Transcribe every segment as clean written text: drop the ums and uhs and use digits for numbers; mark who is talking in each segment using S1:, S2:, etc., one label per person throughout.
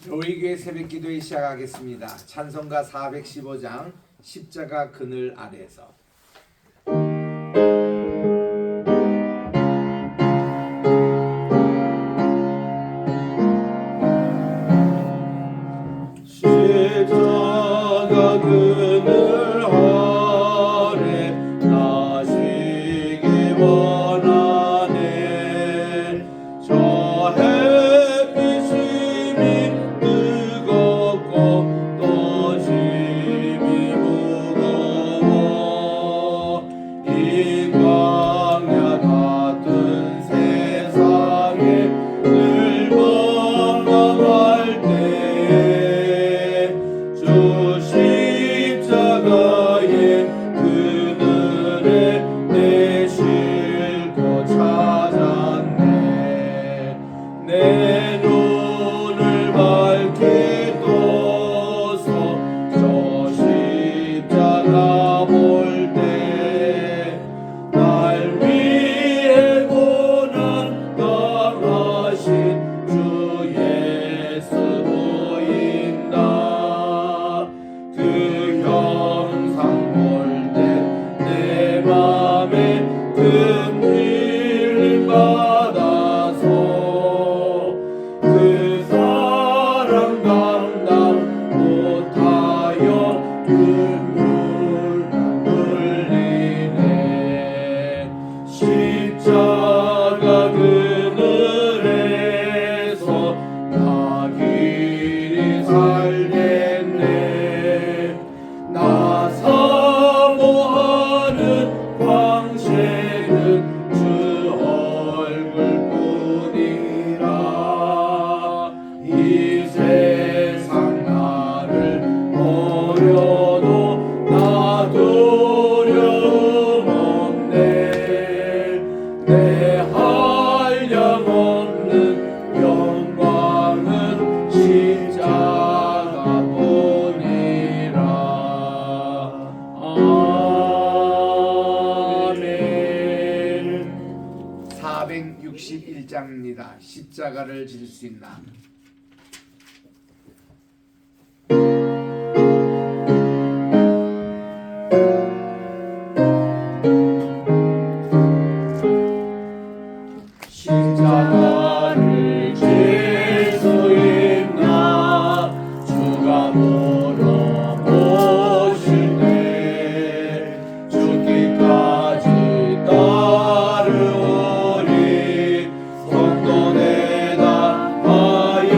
S1: 우리 교회 새벽기도회 시작하겠습니다. 찬송가 415장 십자가 그늘 아래에서.
S2: 십자가 그늘 아래 나시기 원하네. 저 햇빛이 뜨겁고 또 짐이 무거워. 이 광야 같은 세상에 늘 멍멍할 때 주 십자가의 그늘에 내 쉴곳 찾았네. 내 눈을 밝게 떠서 저 십자가 볼 때 날 위해 고난 당하신 주 예수 보인다. 그 형상 볼 때 내 맘에 큰 힐링 받아서 그 사랑 감당 못하여 눈물 흘리네. 십자가 그늘에서 나 길이 살겠네. 나 사모하는 광채는 주 얼굴뿐이라. 이 세상 나를 버려도 나 두려움 없네. 내 한량없는 영광은 십자가뿐이라. 아멘.
S1: 461장입니다. 십자가를 질 수 있나?
S2: 십자가를 질 수 있나. 주가 물어보실 때 죽기까지 따르오리. 성도 내다 하여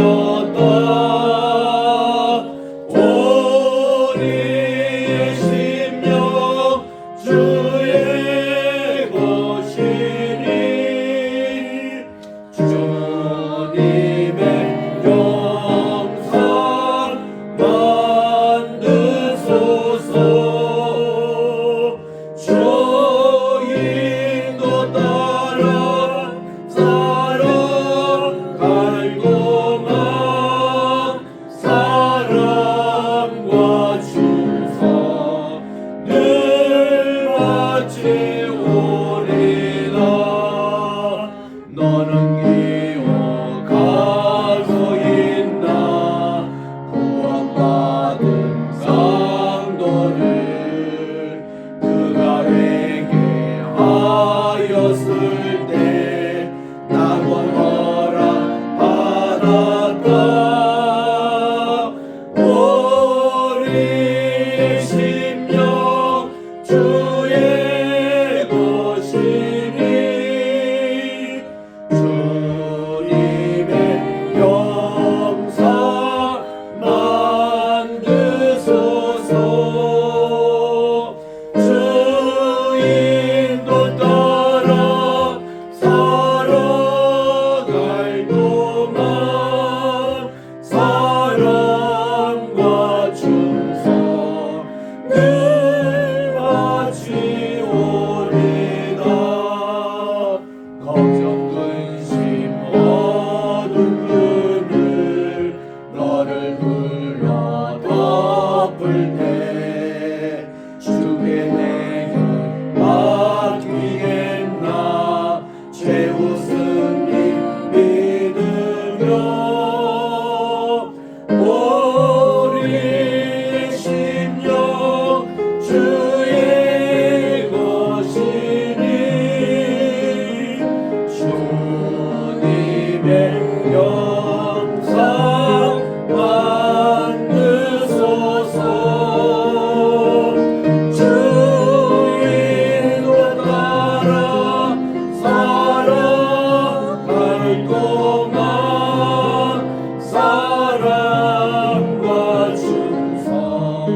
S2: 사랑과 충성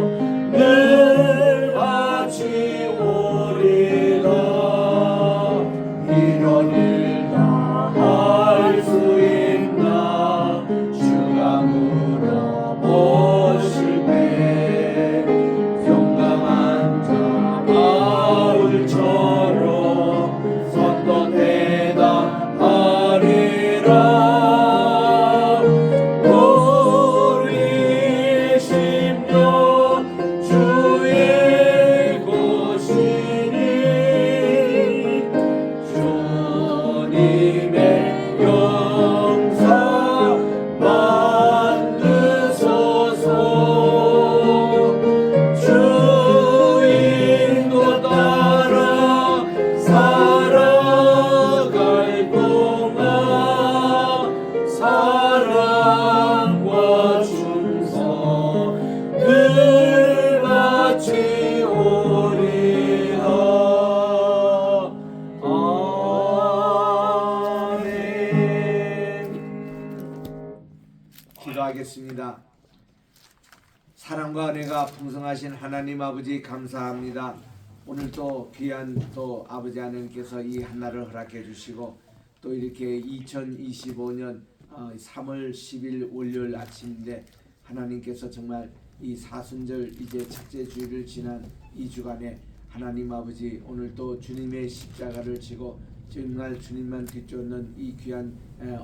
S2: 늘 같이 오리라. 이런 일 다 할 수 있나 주가 물어보실 때 용감한 자 바울처럼 선도 대답하리라. 우리 심령 주의 것이니 주님의 영사 만드소서. 주인도 따라 살아갈 동안 사랑과 충성 늘 같이 오리라. 아멘.
S1: 기도하겠습니다. 사랑과 은혜가 풍성하신 하나님 아버지 감사합니다. 오늘 또 귀한 또 아버지 하나님께서 이 한날을 허락해 주시고 또 이렇게 2025년 3월 10일 월요일 아침인데 하나님께서 정말 이 사순절 이제 첫째 주일을 지난 이 주간에 하나님 아버지 오늘 또 주님의 십자가를 지고 정말 주님만 뒤쫓는 이 귀한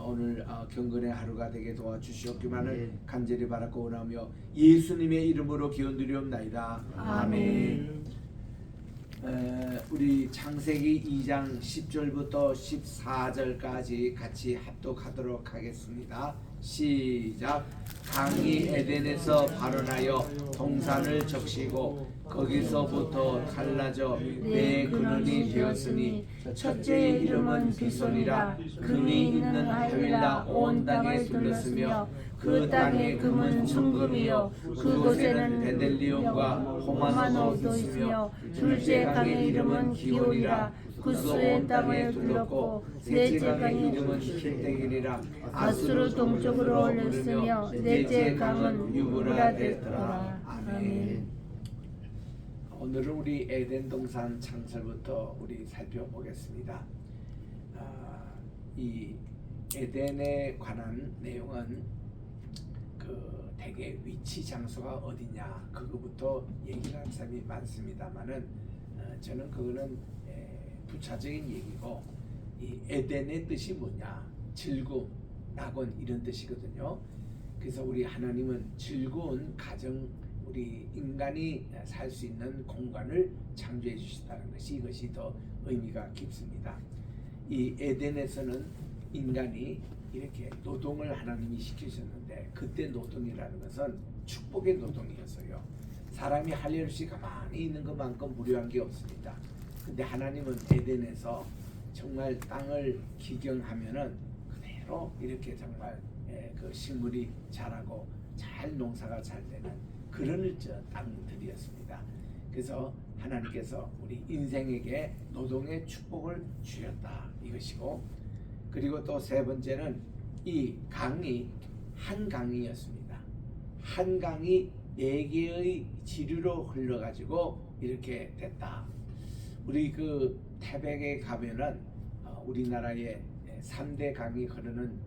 S1: 오늘 경건의 하루가 되게 도와주시옵기만을 간절히 바라고 원하며 예수님의 이름으로 기원드리옵나이다. 아멘. 우리 창세기 2장 10절부터 14절까지 같이 합독하도록 하겠습니다. 시작. 강이 에덴에서 발원하여 동산을 적시고 거기서부터 갈라져 네 근원이 되었으니 첫째의 이름은 비손이라. 금이 있는 하윌라 온 땅에 둘렀으며 그 땅의 금은 정금이요 그곳에는 베델리온과 호마노도 있으며 둘째 강의 이름은 기온이라. 구스의 땅에 둘렀고 넷째 강의 이름은 킬데길이라. 아수르 동쪽으로 올렸으며 넷째 강은 유브라데스더라. 아멘. 오늘은 우리 에덴 동산 창설부터 우리 살펴보겠습니다. 이 에덴에 관한 내용은 그 대개 위치 장소가 어디냐 그거부터 얘기를 하는 사람이 많습니다만은 저는 그거는 부차적인 얘기고 이 에덴의 뜻이 뭐냐 즐거움, 낙원 이런 뜻이거든요. 그래서 우리 하나님은 즐거운 가정 우리 인간이 살 수 있는 공간을 창조해 주셨다는 것이 이것이 더 의미가 깊습니다. 이 에덴에서는 인간이 이렇게 노동을 하나님이 시키셨는데 그때 노동이라는 것은 축복의 노동이었어요. 사람이 할 일 없이 가만히 있는 것만큼 무료한 게 없습니다. 근데 하나님은 에덴에서 정말 땅을 기경하면은 그대로 이렇게 정말 그 식물이 자라고 잘 농사가 잘 되는 그런 땅들이었습니다. 그래서 하나님께서 우리 인생에게 노동의 축복을 주셨다 이것이고, 그리고 또 세 번째는 이 강이 한 강이었습니다. 한 강이 네 개의 지류로 흘러가지고 이렇게 됐다. 우리 그 태백에 가면은 우리나라에 3대 강이 흐르는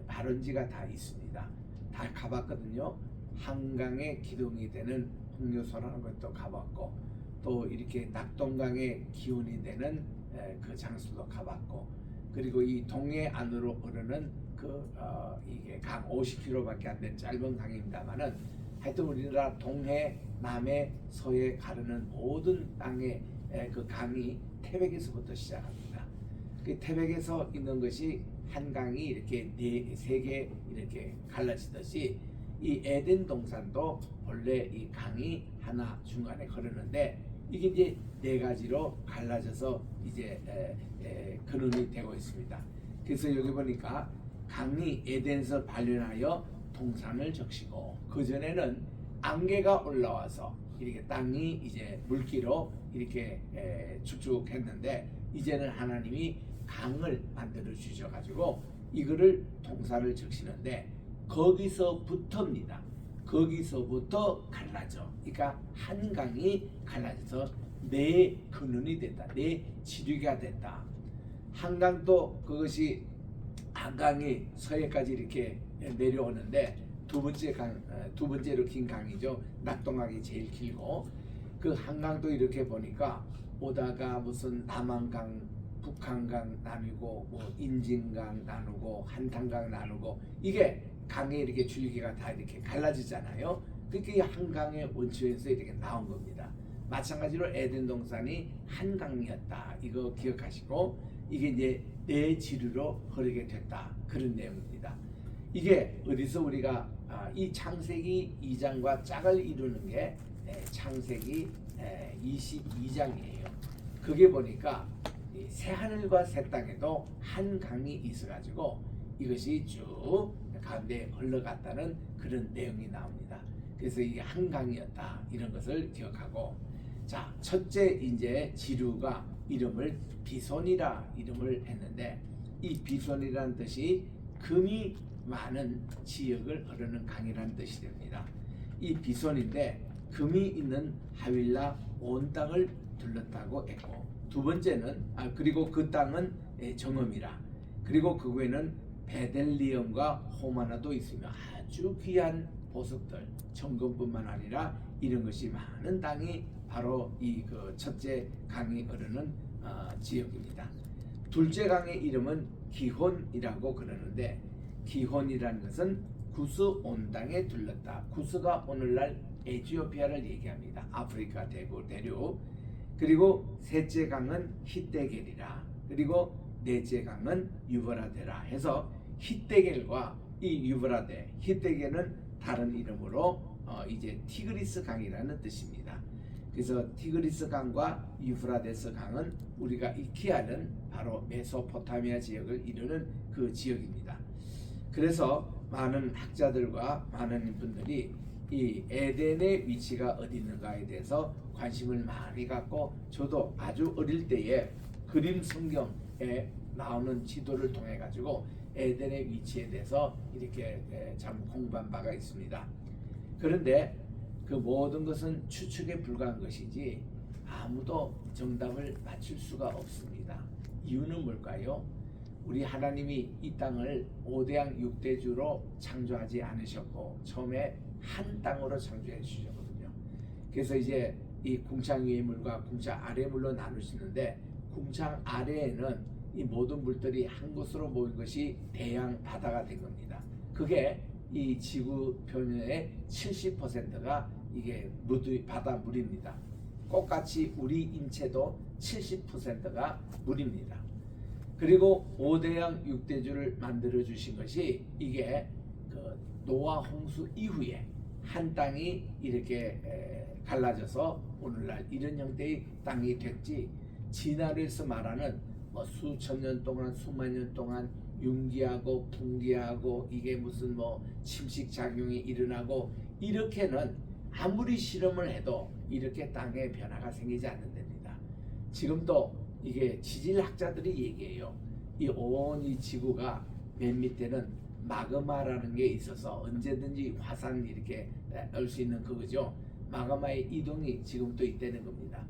S1: 발원지가 다 있습니다. 다 가봤거든요. 한강의 기둥이 되는 홍요소라는 것도 가봤고, 또 이렇게 낙동강의 기운이 되는 그 장소도 가봤고, 그리고 이 동해 안으로 흐르는 이게 강 50km밖에 안 된 짧은 강입니다만은 하여튼 우리나라 동해, 남해, 서해 가르는 모든 땅의 그 강이 태백에서부터 시작합니다. 그 태백에서 있는 것이 한 강이 이렇게 세 개 이렇게 갈라지듯이 이 에덴 동산도 원래 이 강이 하나 중간에 흐르는데 이게 이제 네 가지로 갈라져서 이제 근원이 되고 있습니다. 그래서 여기 보니까 강이 에덴에서 발현하여 동산을 적시고, 그 전에는 안개가 올라와서 이렇게 땅이 이제 물기로 이렇게 축축했는데, 이제는 하나님이 강을 만들어 주셔가지고 이거를 동산을 적시는데, 거기서부터입니다. 거기서부터 갈라져. 그러니까 한강이 갈라져서 내 근원이 됐다. 내 지류가 됐다. 한강도 그것이 한강이 서해까지 이렇게 내려오는데 두 번째로 긴 강이죠. 낙동강이 제일 길고 그 한강도 이렇게 보니까 오다가 무슨 남한강, 북한강 나누고 뭐 인진강 나누고 한탄강 나누고 이게 강에 이렇게 줄기가 다 이렇게 갈라지잖아요. 그게 한강의 원초에서 이렇게 나온 겁니다. 마찬가지로 에덴 동산이 한강이었다. 이거 기억하시고 이게 이제 내 지류로 흐르게 됐다. 그런 내용입니다. 이게 어디서 우리가 이 창세기 2장과 짝을 이루는 게 창세기 22장이에요. 그게 보니까 새 하늘과 새 땅에도 한 강이 있어가지고 이것이 쭉 가운데 흘러갔다는 그런 내용이 나옵니다. 그래서 이게 한 강이었다 이런 것을 기억하고 자 첫째 이제 지류가 이름을 비손이라 이름을 했는데 이 비손이라는 뜻이 금이 많은 지역을 흐르는 강이라는 뜻이 됩니다. 이 비손인데 금이 있는 하윌라 온 땅을 둘렀다고 했고 두 번째는 그리고 그 땅은 정음이라 그리고 그 후에는 베델리엄과 호마나도 있으며 아주 귀한 보석들 정금뿐만 아니라 이런 것이 많은 땅이 바로 이 그 첫째 강이 흐르는 지역입니다. 둘째 강의 이름은 기혼이라고 그러는데 기혼이라는 것은 구스 온 땅에 둘렀다. 구스가 오늘날 에티오피아를 얘기합니다. 아프리카 대륙. 그리고 셋째 강은 히데겔이라. 그리고 넷째 강은 유브라데라 해서 히데겔과 이 유브라데, 히데겔은 다른 이름으로 이제 티그리스 강이라는 뜻입니다. 그래서 티그리스 강과 유프라데스 강은 우리가 익히 아는 바로 메소포타미아 지역을 이루는 그 지역입니다. 그래서 많은 학자들과 많은 분들이 이 에덴의 위치가 어디 있는가에 대해서 관심을 많이 갖고 저도 아주 어릴 때에 그림 성경에 나오는 지도를 통해 가지고 에덴의 위치에 대해서 이렇게 참 공부한 바가 있습니다. 그런데 그 모든 것은 추측에 불과한 것이지 아무도 정답을 맞출 수가 없습니다. 이유는 뭘까요? 우리 하나님이 이 땅을 5대양 6대주로 창조하지 않으셨고 처음에 한 땅으로 창조해 주셨거든요. 그래서 이제 이 궁창 위의 물과 궁창 아래 물로 나누시는데 궁창 아래에는 이 모든 물들이 한 곳으로 모인 것이 대양 바다가 된 겁니다. 그게 이 지구 표면의 70%가 이게 바닷물입니다. 똑같이 우리 인체도 70%가 물입니다. 그리고 5대양 6대주를 만들어 주신 것이 이게 그 노아 홍수 이후에 한 땅이 이렇게 갈라져서 오늘날 이런 형태의 땅이 됐지 진화론에서 말하는 뭐 수천 년 동안 수만 년 동안 융기하고 풍기하고 이게 무슨 뭐 침식 작용이 일어나고 이렇게는 아무리 실험을 해도 이렇게 땅에 변화가 생기지 않는답니다. 지금도 이게 지질학자들이 얘기해요. 이 온 이 지구가 맨 밑에는 마그마라는 게 있어서 언제든지 화산 이렇게 올 수 있는 그거죠. 마그마의 이동이 지금도 있다는 겁니다.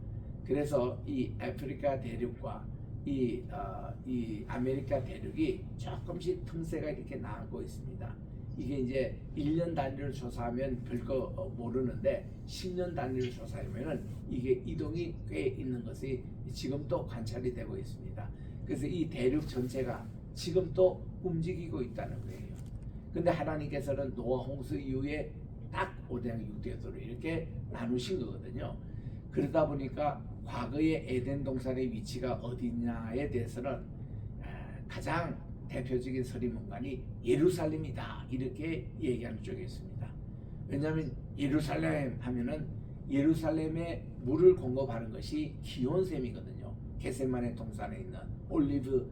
S1: 그래서 이 아프리카 대륙과 이 아메리카 대륙이 조금씩 틈새가 이렇게 나고 있습니다. 이게 이제 1년 단위로 조사하면 별거 모르는데 10년 단위로 조사하면은 이게 이동이 꽤 있는 것이 지금도 관찰이 되고 있습니다. 그래서 이 대륙 전체가 지금도 움직이고 있다는 거예요. 근데 하나님께서는 노아 홍수 이후에 딱 5대양 6대주로 이렇게 나누신 거거든요. 그러다 보니까 과거의 에덴 동산의 위치가 어디냐에 대해서는 가장 대표적인 서리문관이 예루살렘이다 이렇게 얘기하는 쪽에 있습니다. 왜냐하면 예루살렘 하면은 예루살렘에 물을 공급하는 것이 기온샘이거든요. 겟세마네 동산에 있는 올리브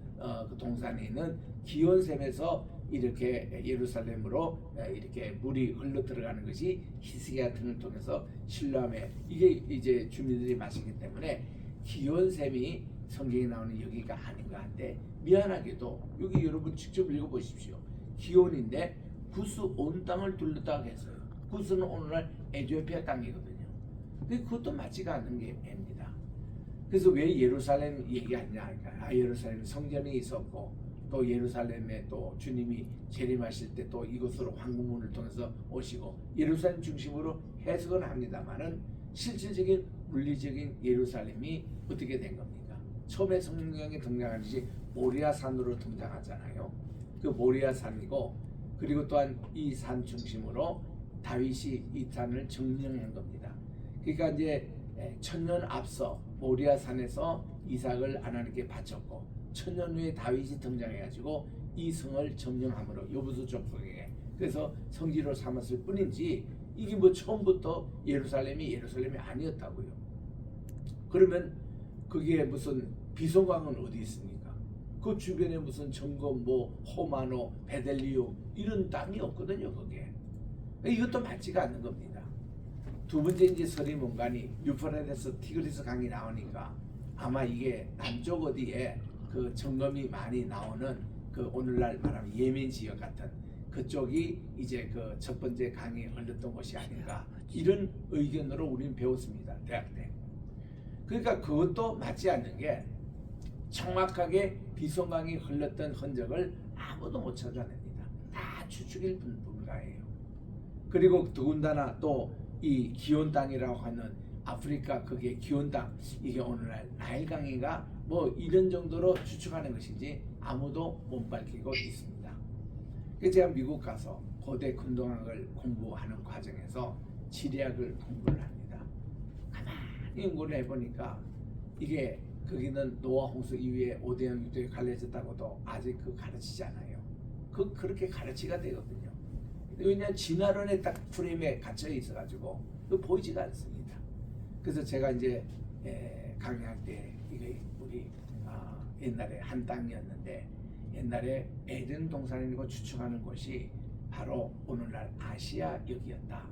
S1: 그 동산에 있는 기온샘에서 이렇게 예루살렘으로 이렇게 물이 흘러 들어가는 것이 히스기야 등을 통해서 실로암에 이게 이제 주민들이 마시기 때문에 기온샘이 성경에 나오는 여기가 아닌가 한데 미안하게도 여기 여러분 직접 읽어보십시오. 기온인데 구스 온 땅을 둘렀다고 했어요. 구스는 오늘날 에티오피아 땅이거든요. 근데 그것도 맞지가 않는 게 입니다. 그래서 왜 예루살렘 얘기하냐 하니까 예루살렘 성전이 있었고 또 예루살렘에 또 주님이 재림하실 때 또 이곳으로 황금문을 통해서 오시고 예루살렘 중심으로 해석은 합니다만은 실질적인 물리적인 예루살렘이 어떻게 된 겁니까? 처음에 성경에 등장하듯이 모리아 산으로 등장하잖아요. 그 모리아 산이고 그리고 또한 이 산 중심으로 다윗이 이 산을 점령한 겁니다. 그러니까 이제 천년 앞서 모리아 산에서 이삭을 하나님께 바쳤고 천년 후에 다윗이 등장해가지고 이 성을 점령함으로 여부수 족속에게 그래서 성지로 삼았을 뿐인지 이게 뭐 처음부터 예루살렘이 아니었다고요. 그러면 그게 무슨 비송강은 어디 있습니까? 그 주변에 무슨 정금 뭐 호마노 베델리오 이런 땅이 없거든요. 그게 이것도 맞지가 않는 겁니다. 두 번째 이제 서리문간이 유프라데스 티그리스 강이 나오니까 아마 이게 남쪽 어디에 그 정금이 많이 나오는 그 오늘날 말하면 예멘 지역 같은 그쪽이 이제 그 첫 번째 강이 흘렀던 곳이 아닌가 이런 의견으로 우리는 배웠습니다. 대학 때. 그러니까 그것도 맞지 않는 게 정확하게 비송강이 흘렀던 흔적을 아무도 못 찾아냅니다. 다 추측일 불가해요. 그리고 더군다나 또 이 기온 땅이라고 하는 아프리카 그게 기온 땅 이게 오늘날 나일강인가 뭐 이런 정도로 추측하는 것인지 아무도 못 밝히고 있습니다. 그래서 제가 미국 가서 고대 근동학을 공부하는 과정에서 지리학을 공부를 합니다. 가만히 연구를 해보니까 이게 거기는 노아 홍수 이후에 5대양 6대에 갈라졌다고도 아직 그 가르치지 않아요. 그렇게 가르치가 되거든요. 왜냐하면 진화론의 딱 프레임에 갇혀 있어가지고 보이지가 않습니다. 그래서 제가 이제 강의할 때 이게 우리 옛날에 한 땅이었는데 옛날에 에덴 동산이고 추측하는 곳이 바로 오늘날 아시아역이었다.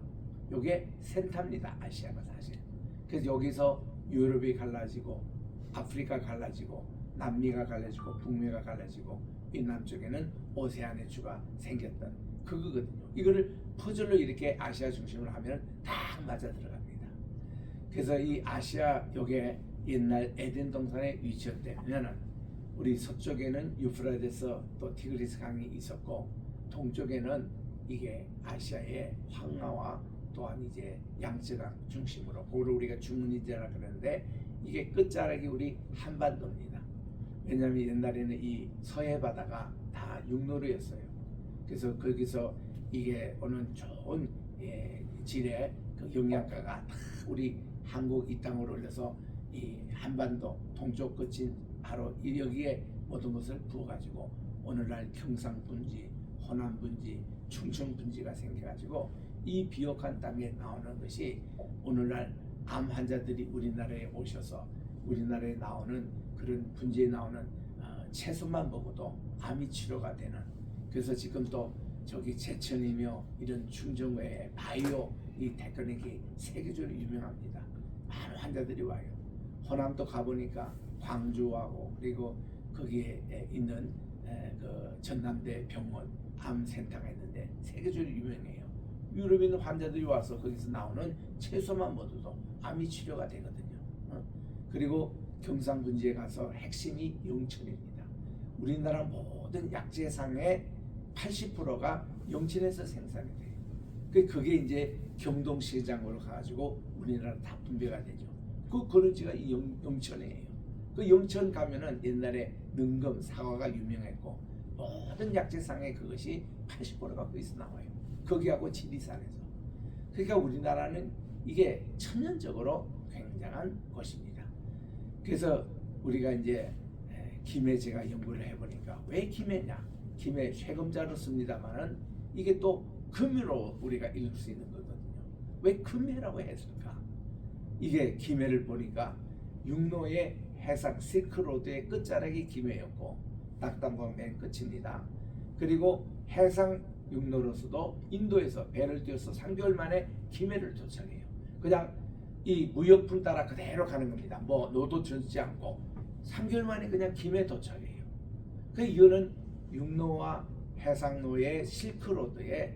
S1: 요게 센터입니다. 아시아가 사실. 그래서 여기서 유럽이 갈라지고 아프리카 갈라지고 남미가 갈라지고 북미가 갈라지고 이 남쪽에는 오세아니아주가 생겼던 그거거든요. 이거를 퍼즐로 이렇게 아시아 중심으로 하면 딱 맞아 들어갑니다. 그래서 이 아시아 요게 옛날 에덴 동산에 위치했다면은 우리 서쪽에는 유프라데스 또 티그리스 강이 있었고 동쪽에는 이게 아시아의 황하와 또한 이제 양쯔강 중심으로 그걸 우리가 중문이제라 그러는데 이게 끝자락이 우리 한반도입니다. 왜냐하면 옛날에는 이 서해 바다가 다 육로로였어요. 그래서 거기서 이게 오는 좋은 질의 그 영양가가 다 우리 한국 이 땅으로 올려서 이 한반도 동쪽 끝인 바로 여기에 모든 것을 부어가지고 오늘날 경상 분지, 호남 분지, 충청 분지가 생겨가지고 이 비옥한 땅에 나오는 것이 오늘날 암 환자들이 우리나라에 오셔서 우리나라에 나오는 그런 분지에 나오는 채소만 먹어도 암이 치료가 되는 그래서 지금 또 저기 제천이며 이런 충정외에 바이오 이 테크닉이 세계적으로 유명합니다. 많은 환자들이 와요. 호남도 가보니까 광주하고 그리고 거기에 있는 그 전남대 병원 암센터가 있는데 세계적으로 유명해요. 유럽에 있는 환자들이 와서 거기서 나오는 채소만 먹어도 암이 치료가 되거든요. 그리고 경상분지에 가서 핵심이 영천입니다. 우리나라 모든 약재상의 80%가 영천에서 생산이 돼요. 그게 이제 경동시장으로 가가지고 우리나라 다 분배가 되죠. 그 거르지가 이 영천이에요. 그 영천 가면은 옛날에 능금, 사과가 유명했고 모든 약재상의 그것이 80%가 거기서 나와요. 거기하고 지리산에서. 그러니까 우리나라는 이게 천연적으로 굉장한 곳입니다. 그래서 우리가 이제 김해 제가 연구를 해보니까 왜 김해냐? 김해 쇠금자로 씁니다만은 이게 또 금으로 우리가 읽을 수 있는 거거든요. 왜 금해라고 했을까? 이게 김해를 보니까 육로의 해상 실크로드의 끝자락이 김해였고 낙담강 맨 끝입니다. 그리고 해상 육로로서도 인도에서 배를 띄워서 3개월 만에 김해를 도착해요. 그냥 이 무역풍 따라 그대로 가는 겁니다. 뭐 노도 젓지 않고 3개월 만에 그냥 김해 도착해요. 그 이거는 육로와 해상로의 실크로드의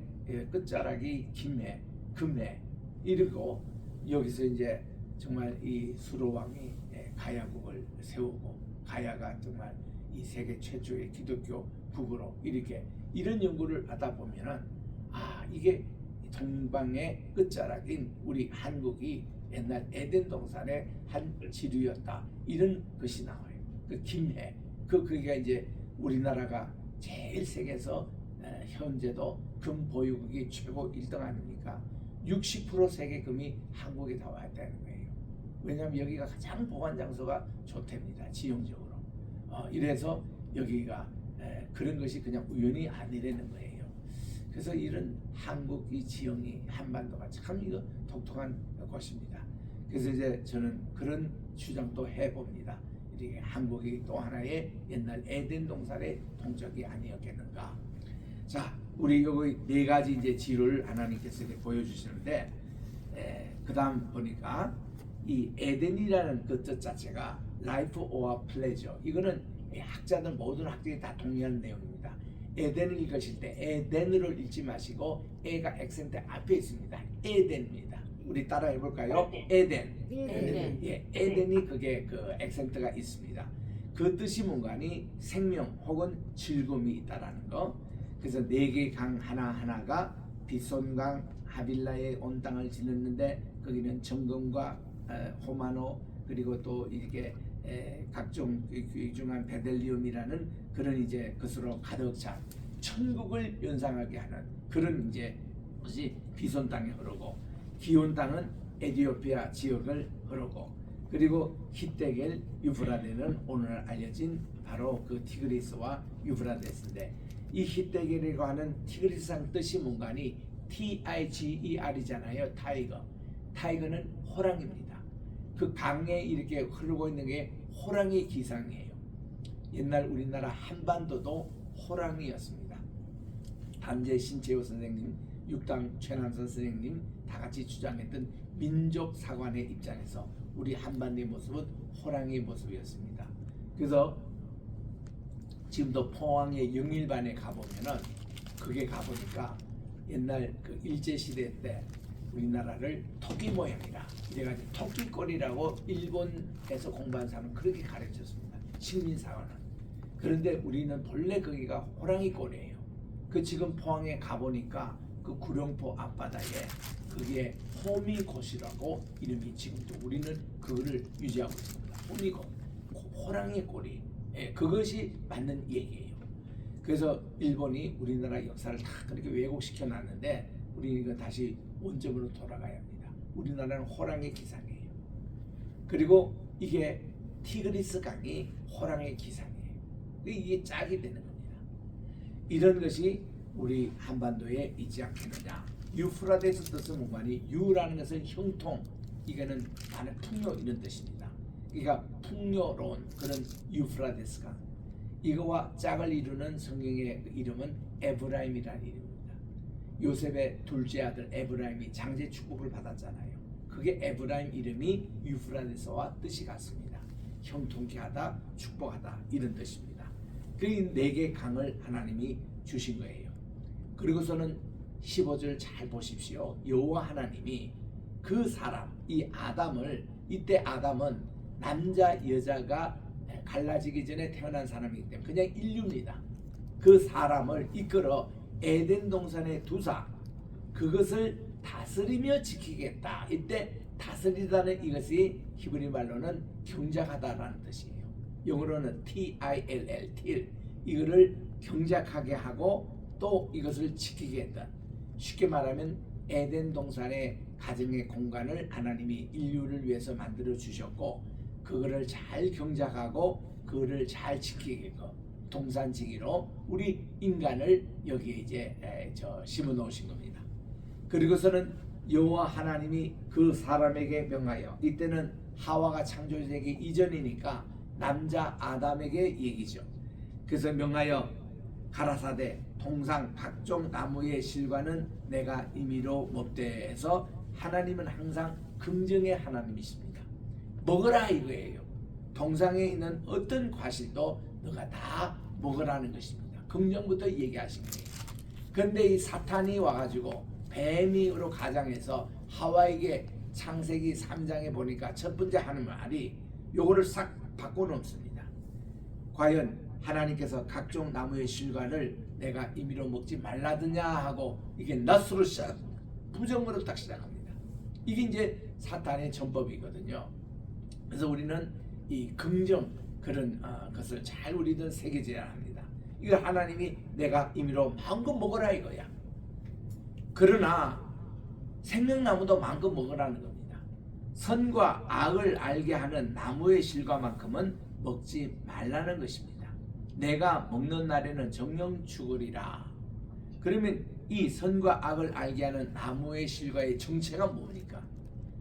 S1: 끝자락이 김해, 금해 이르고 여기서 이제 정말 이 수로왕이 가야국을 세우고 가야가 정말 이 세계 최초의 기독교 국으로 이렇게 이런 연구를 하다 보면은 이게 동방의 끝자락인 우리 한국이 옛날 에덴 동산의 한 지류였다 이런 것이 나와요. 그 김해 그게 이제 우리나라가 제일 세계에서 현재도 금 보유국이 최고 1등 아닙니까? 60% 세계 금이 한국에 다 와야 되는 거예요. 왜냐하면 여기가 가장 보관 장소가 좋답니다. 지형적으로. 이래서 여기가 그런 것이 그냥 우연히 아니라는 거예요. 그래서 이런 한국 이 지형이 한반도가 참 이거 독특한 곳입니다. 그래서 이제 저는 그런 주장도 해봅니다. 이렇게 한국이 또 하나의 옛날 에덴 동산의 동적이 아니었겠는가. 자, 우리 여기 네 가지 이제 지루를 하나님께서 이렇게 보여주시는데, 그 다음 보니까 이 에덴이라는 그 뜻 자체가 life or pleasure. 이거는 학자들 모든 학자들이 다 동의하는 내용입니다. 에덴을 읽으실 때 에덴으로 읽지 마시고 에가 액센트 앞에 있습니다. 에덴입니다. 우리 따라 해볼까요? 에덴. 예, 에덴이 그게 그 액센트가 있습니다. 그 뜻이 뭔가니 생명 혹은 즐거움이 있다라는 거. 그래서 네 개 강 하나하나가 비손강 하빌라에 온 땅을 지녔는데 거기는 정금과 호마노 그리고 또 이렇게 각종 귀중한 베델리움이라는 그런 이제 것으로 가득 찬 천국을 연상하게 하는 그런 이제 것이 비손 땅에 흐르고 기온 땅은 에티오피아 지역을 흐르고 그리고 히데겔 유프라데는 오늘 알려진 바로 그 티그리스와 유프라데스인데 이 히데겔이라고 하는 티그리스상 뜻이 뭔가니 TIGER이잖아요. 타이거. 타이거는 호랑입니다. 그 강에 이렇게 흐르고 있는 게 호랑이 기상이에요. 옛날 우리나라 한반도도 호랑이였습니다. 담재 신채호 선생님, 육당 최남선 선생님 다 같이 주장했던 민족 사관의 입장에서 우리 한반도의 모습은 호랑이의 모습이었습니다. 그래서 지금도 포항의 영일반에 가보면은 그게 가보니까 옛날 그 일제시대 때 우리나라를 토끼 모양이라 이래가지고 토끼꼬리라고 일본에서 공부한 사람은 그렇게 가르쳤습니다. 식민사관은. 그런데 우리는 본래 거기가 호랑이 꼬리예요. 그 지금 포항에 가보니까 그 구룡포 앞바다에 그게 호미곶이라고 이름이 지금도 우리는 그거를 유지하고 있습니다. 호미곶, 호랑이 꼬리. 그것이 맞는 얘기예요. 그래서 일본이 우리나라 역사를 다 그렇게 왜곡시켜 놨는데 우리는 이거 다시 원점으로 돌아가야 합니다. 우리나라는 호랑이 기상이에요. 그리고 이게 티그리스 강이 호랑이 기상이에요. 이게 짝이 되는 겁니다. 이런 것이 우리 한반도에 있지 않겠느냐. 유프라데스 뜻은 뭔가니 유라는 것은 형통, 이거는 많은 풍요 이런 뜻입니다. 그러니까 풍요로운 그런 유프라데스 강. 이거와 짝을 이루는 성경의 이름은 에브라임이라는 이름입니다. 요셉의 둘째 아들 에브라임이 장제 축복을 받았잖아요. 그게 에브라임 이름이 유프라데스와 뜻이 같습니다. 형통케 하다, 축복하다 이런 뜻입니다. 그 네 개 강을 하나님이 주신 거예요. 그리고서는 15절 잘 보십시오. 여호와 하나님이 그 사람, 이 아담을, 이때 아담은 남자 여자가 갈라지기 전에 태어난 사람이기 때문에 그냥 인류입니다. 그 사람을 이끌어 에덴 동산에 두사 그것을 다스리며 지키겠다. 이때 다스리다는 이것이 히브리 말로는 경작하다라는 뜻이에요. 영어로는 TILL, till. 이거를 경작하게 하고 또 이것을 지키게 했다. 쉽게 말하면 에덴 동산의 가정의 공간을 하나님이 인류를 위해서 만들어 주셨고 그거를 잘 경작하고 그거를 잘 지키게끔 동산지기로 우리 인간을 여기에 이제 심어 놓으신 겁니다. 그리고서는 여호와 하나님이 그 사람에게 명하여, 이때는 하와가 창조되기 이전이니까 남자 아담에게 얘기죠. 그래서 명하여 가라사대 동상 각종 나무의 실과는 내가 임의로 먹되 해서 하나님은 항상 긍정의 하나님이십니다. 먹으라 이거예요. 동상에 있는 어떤 과실도 너가 다 먹으라는 것입니다. 긍정부터 얘기하신 거예요. 근데 이 사탄이 와가지고 뱀이로 가장해서 하와에게 창세기 3장에 보니까 첫 번째 하는 말이 요거를 싹 바꿔놓습니다. 과연 하나님께서 각종 나무의 실과를 내가 임의로 먹지 말라드냐 하고 이게 낫으로 시작, 부정으로 딱 시작합니다. 이게 이제 사탄의 전법이거든요. 그래서 우리는 이 긍정 그런 것을 잘 우리들 새겨져야 합니다. 이걸 하나님이 내가 임의로 마음껏 먹어라 이거야. 그러나 생명나무도 마음껏 먹으라는 겁니다. 선과 악을 알게 하는 나무의 실과만큼은 먹지 말라는 것입니다. 내가 먹는 날에는 정령 죽으리라. 그러면 이 선과 악을 알게 하는 나무의 실과의 정체가 뭡니까?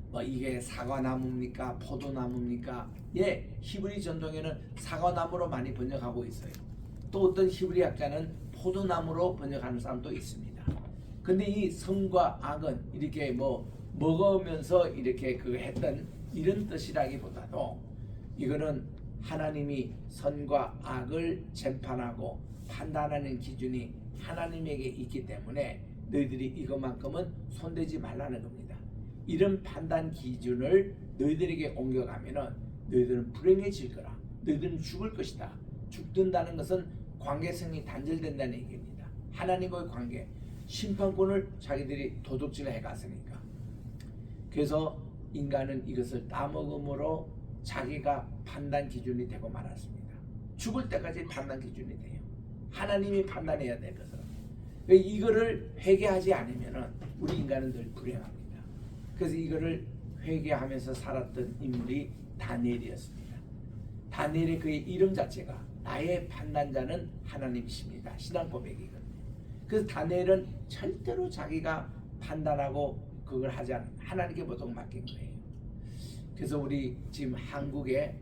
S1: 뭐 이게 사과나무입니까? 포도나무입니까? 예, 히브리 전통에는 사과나무로 많이 번역하고 있어요. 또 어떤 히브리 학자는 포도나무로 번역하는 사람도 있습니다. 근데 이 선과 악은 이렇게 뭐 먹으면서 이렇게 그 했던 이런 뜻이라기보다도 이거는 하나님이 선과 악을 재판하고 판단하는 기준이 하나님에게 있기 때문에 너희들이 이것만큼은 손대지 말라는 겁니다. 이런 판단 기준을 너희들에게 옮겨가면은 너희들은 불행해질 거라. 너희들은 죽을 것이다. 죽든다는 것은 관계성이 단절된다는 얘기입니다. 하나님과의 관계, 심판권을 자기들이 도둑질을 해갔으니까. 그래서 인간은 이것을 따먹음으로 자기가 판단 기준이 되고 말았습니다. 죽을 때까지 판단 기준이 돼요. 하나님이 판단해야 될 것을. 이거를 회개하지 않으면은 우리 인간은 늘 불행합니다. 그래서 이거를 회개하면서 살았던 인물이 다니엘이었습니다. 다니엘의 그의 이름 자체가 나의 판단자는 하나님이십니다. 신앙 고백이거든요. 그래서 다니엘은 절대로 자기가 판단하고 그걸 하지 않은 하나님께 보통 맡긴 거예요. 그래서 우리 지금 한국의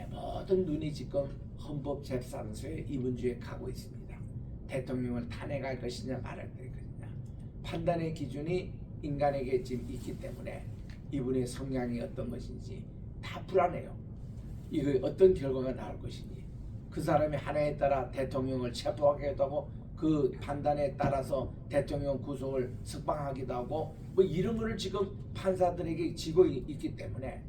S1: 모든 눈이 지금 헌법재판소에 이문주에 가고 있습니다. 대통령을 탄핵할 것이냐 말할 것이냐. 판단의 기준이 인간에게 지금 있기 때문에 이분의 성향이 어떤 것인지 다 불안해요. 이거 어떤 결과가 나올 것인지. 그 사람이 하나에 따라 대통령을 체포하기도 하고 그 판단에 따라서 대통령 구속을 석방하기도 하고 뭐 이런 거를 지금 판사들에게 지고 있기 때문에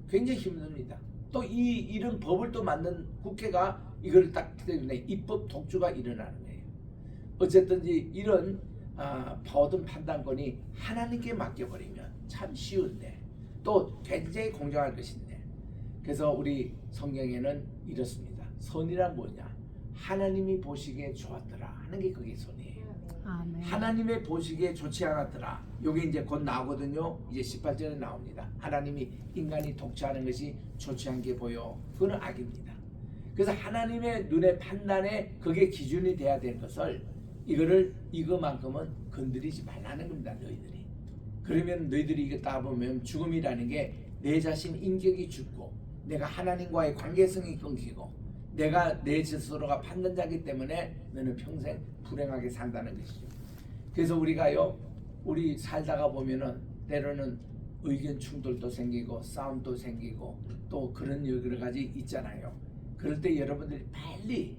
S1: 굉장히 힘듭니다. 또 이런 법을 또 만든 국회가 이걸 딱 때문에 입법 독주가 일어나는 거예요. 어쨌든지 이런 모든 판단권이 하나님께 맡겨버리면 참 쉬운데 또 굉장히 공정할 것인데. 그래서 우리 성경에는 이렇습니다. 선이란 뭐냐? 하나님이 보시기에 좋았더라 하는 게 그게 선이에요.
S3: 아멘.
S1: 하나님의 보시기에 좋지 않았더라. 요게 이제 곧 나오거든요. 이제 18절에 나옵니다. 하나님이 인간이 독재하는 것이 좋지 않게 보여. 그거는 악입니다. 그래서 하나님의 눈의 판단에 그게 기준이 돼야 될 것을 이거만큼은 건드리지 말라는 겁니다. 너희들이. 그러면 너희들이 이거 따보면 죽음이라는 게 내 자신 인격이 죽고 내가 하나님과의 관계성이 끊기고 내가 내 스스로가 판단자이기 때문에 너는 평생 불행하게 산다는 것이죠. 그래서 우리 살다가 보면은 때로는 의견 충돌도 생기고 싸움도 생기고 또 그런 여러 가지 있잖아요. 그럴 때 여러분들이 빨리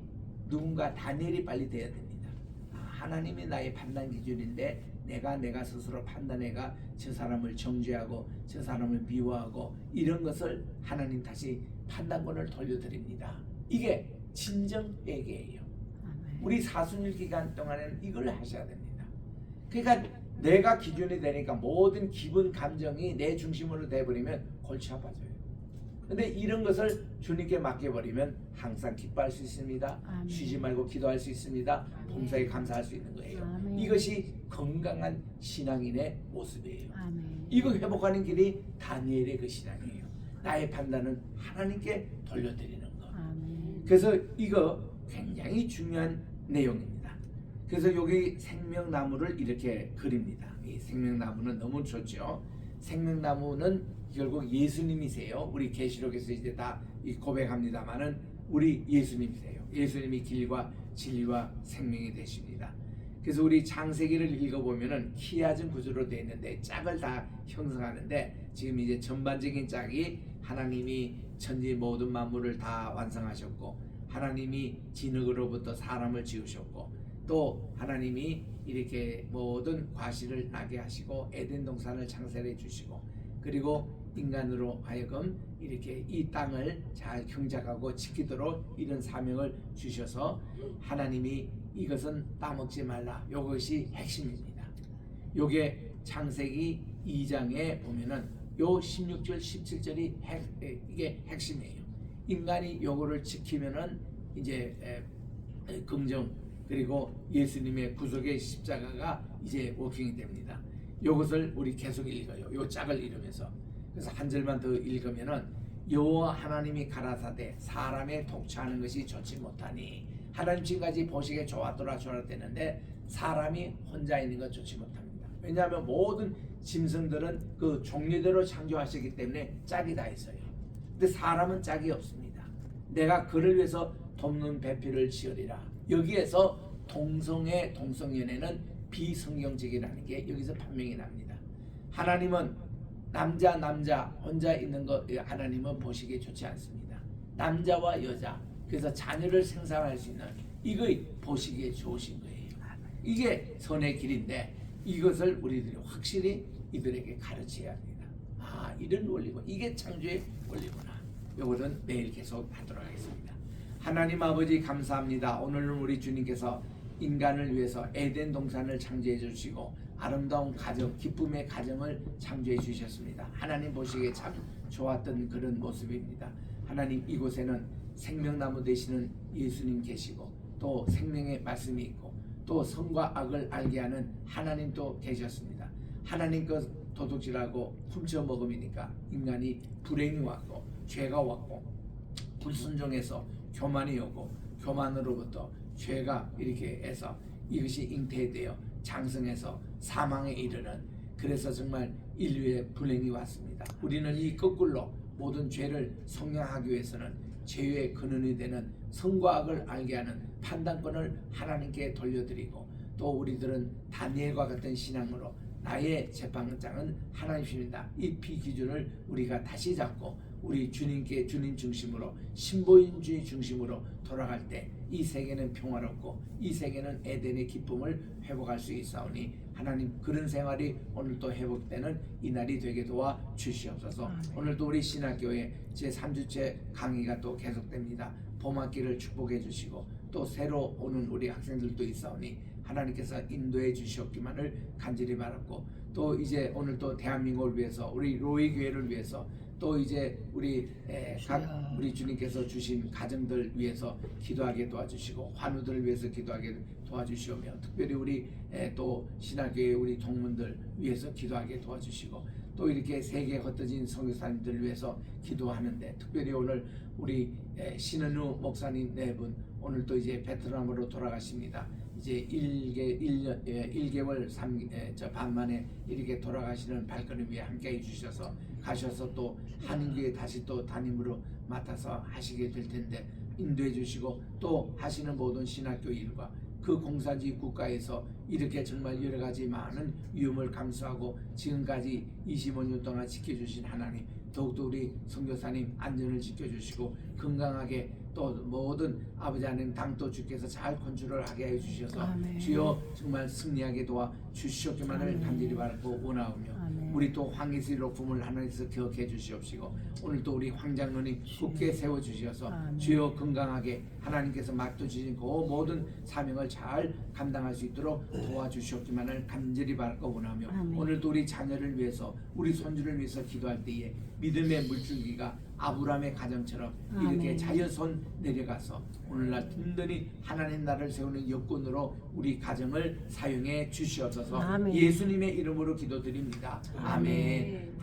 S1: 누군가 다니엘이 빨리 돼야 됩니다. 하나님이 나의 판단 기준인데 내가 스스로 판단해가 저 사람을 정죄하고 저 사람을 미워하고 이런 것을 하나님 다시 판단권을 돌려드립니다. 이게 진정 회개예요. 우리 사순일 기간 동안에는 이걸 하셔야 됩니다. 그러니까 내가 기준이 되니까 모든 기분 감정이 내 중심으로 돼버리면 골치 아파져요. 근데 이런 것을 주님께 맡겨버리면 항상 기뻐할 수 있습니다.
S3: 아멘.
S1: 쉬지 말고 기도할 수 있습니다. 봉사에 감사할 수 있는 거예요.
S3: 아멘.
S1: 이것이 건강한 신앙인의 모습이에요.
S3: 아멘.
S1: 이거 회복하는 길이 다니엘의 그 신앙이에요. 나의 판단은 하나님께 돌려드리는 것.
S3: 아멘.
S1: 그래서 이거 굉장히 중요한 내용입니다. 그래서 여기 생명나무를 이렇게 그립니다. 이 생명나무는 너무 좋죠. 생명나무는 결국 예수님이세요. 우리 계시록에서 이제 다 고백합니다만은 우리 예수님이세요. 예수님이 길과 진리와 생명이 되십니다. 그래서 우리 창세기를 읽어보면은 키앗은 구조로 되어 있는데 짝을 다 형성하는데 지금 이제 전반적인 짝이 하나님이 천지 모든 만물을 다 완성하셨고 하나님이 진흙으로부터 사람을 지으셨고 또 하나님이 이렇게 모든 과실을 나게 하시고 에덴 동산을 창설해 주시고 그리고 인간으로 하여금 이렇게 이 땅을 잘 경작하고 지키도록 이런 사명을 주셔서 하나님이 이것은 따먹지 말라. 이것이 핵심입니다. 요게 창세기 2장에 보면은 요 16절 17절이 이게 핵심이에요. 인간이 요거를 지키면은 이제 긍정 그리고 예수님의 구속의 십자가가 이제 워킹이 됩니다. 요것을 우리 계속 읽어요. 요 짝을 읽으면서. 그래서 한 절만 더 읽으면은 여호와 하나님이 가라사대 사람의 독차하는 것이 좋지 못하니 하나님 지금까지 보시기에 좋았더라 좋았대는데 사람이 혼자 있는 것 좋지 못합니다. 왜냐하면 모든 짐승들은 그 종류대로 창조하셨기 때문에 짝이 다 있어요. 근데 사람은 짝이 없습니다. 내가 그를 위해서 돕는 배필을 지으리라. 여기에서 동성애 동성연애는 비성경적이라는 게 여기서 판명이 납니다. 하나님은 남자 혼자 있는 거 하나님은 보시기에 좋지 않습니다. 남자와 여자 그래서 자녀를 생산할 수 있는 이거 보시기에 좋으신 거예요. 이게 선의 길인데 이것을 우리들이 확실히 이들에게 가르쳐야 합니다. 아 이런 원리고 이게 창조의 원리구나. 이것은 내일 계속 하도록 하겠습니다. 하나님 아버지 감사합니다. 오늘은 우리 주님께서 인간을 위해서 에덴 동산을 창조해 주시고 아름다운 가정, 기쁨의 가정을 창조해 주셨습니다. 하나님 보시기에 참 좋았던 그런 모습입니다. 하나님 이곳에는 생명나무 되시는 예수님 계시고 또 생명의 말씀이 있고 또 선과 악을 알게 하는 하나님도 계셨습니다. 하나님 그 도둑질하고 훔쳐 먹음이니까 인간이 불행이 왔고 죄가 왔고 불순종해서 교만이 오고 교만으로부터 죄가 이렇게 해서 이것이 잉태되어 장성해서 사망에 이르는 그래서 정말 인류의 불행이 왔습니다. 우리는 이 거꾸로 모든 죄를 성량하기 위해서는 죄의 근원이 되는 선과 악을 알게 하는 판단권을 하나님께 돌려드리고 또 우리들은 다니엘과 같은 신앙으로 나의 재판장은 하나님이십니다. 이 비기준을 우리가 다시 잡고 우리 주님께 주님 중심으로 신보인주의 중심으로 돌아갈 때 이 세계는 평화롭고 이 세계는 에덴의 기쁨을 회복할 수 있사오니 하나님 그런 생활이 오늘도 회복되는 이 날이 되게 도와 주시옵소서. 오늘도 우리 신학교에 제3주째 강의가 또 계속됩니다. 봄학기를 축복해 주시고 또 새로 오는 우리 학생들도 있사오니 하나님께서 인도해 주시옵기만을 간절히 바랐고 또 이제 오늘 또 대한민국을 위해서 우리 로이 교회를 위해서 또 이제 우리 각 우리 주님께서 주신 가정들 위해서 기도하게 도와주시고 환우들을 위해서 기도하게 도와주시오며 특별히 우리 또 신학교의 우리 동문들 위해서 기도하게 도와주시고 또 이렇게 세계에 흩어진 선교사님들을 위해서 기도하는데 특별히 오늘 우리 신은우 목사님 네 분 오늘 또 이제 베트남으로 돌아가십니다. 이제 1개월 반 만에 이렇게 돌아가시는 발걸음 위에 함께 해주셔서 가셔서 또 한인교회 다시 또 담임으로 맡아서 하시게 될 텐데 인도해 주시고 또 하시는 모든 신학교 일과 그 공산주의 국가에서 이렇게 정말 여러 가지 많은 위험을 감수하고 지금까지 25년 동안 지켜주신 하나님 더욱더 우리 선교사님 안전을 지켜주시고 건강하게 또 모든 아버지 하나님 당도 주께서 잘 컨트롤 하게 해주셔서 주여 정말 승리하게 도와 주시옵기만을 간절히 바라고 원하오며 우리 또 황희슬 로품을 하나님께서 기억해 주시옵시고 오늘 또 우리 황장로님 굳게 세워주셔서 주여 건강하게 하나님께서 맡겨주신 그 모든 사명을 잘 감당할 수 있도록 도와주시옵기만을 간절히 바라고 원하며 오늘도 우리 자녀를 위해서 우리 손주를 위해서 기도할 때에 믿음의 물줄기가 아브라함의 가정처럼 이렇게 자연손 내려가서 오늘날 든든히 하나님 나라를 세우는 여건으로 우리 가정을 사용해 주시옵소서. 예수님의 이름으로 기도드립니다. 아멘.